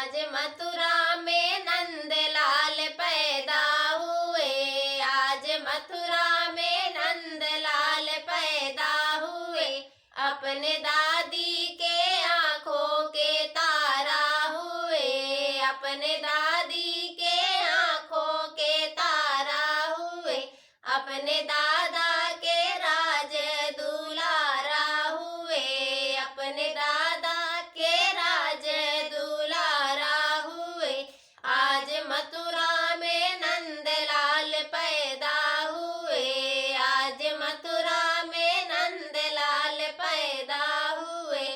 आज मथुरा में नंदलाल पैदा हुए, आज मथुरा में नंदलाल पैदा हुए। अपने दादी के आंखों के तारा हुए, अपने दादी के आंखों के तारा हुए। अपने दादा के राज दुलारा हुए, अपने दादा के राज दुलारा हुए। आज मथुरा में नंदलाल पैदा हुए, आज मथुरा में नंदलाल पैदा हुए।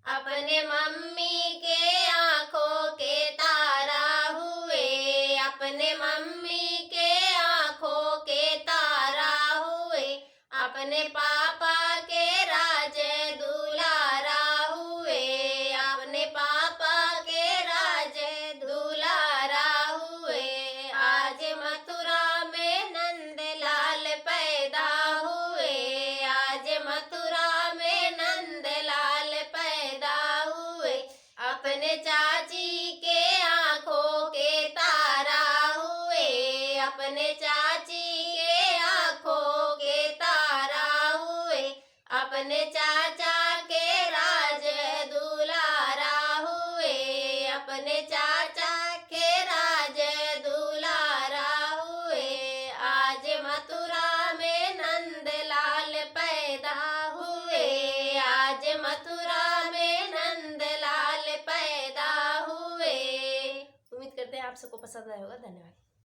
अपने मम्मी के आंखों के तारा हुए, अपने मम्मी के आंखों के तारा हुए। अपने पापा के राज दुलारा हुए, अपने पापा के राज दुलारा हुए। आज मथुरा में नंदलाल पैदा हुए, आज मथुरा में नंदलाल पैदा हुए। अपने चाची के आंखों के तारा हुए, अपने चाची के आंखों के तारा हुए। अपने चाचा के राज दुलारा हुए, अपने चाचा के राज दुलारा हुए। आज मथुरा में नंदलाल पैदा हुए, आज मथुरा में नंदलाल पैदा हुए। उम्मीद करते हैं आप सबको पसंद आया होगा। धन्यवाद।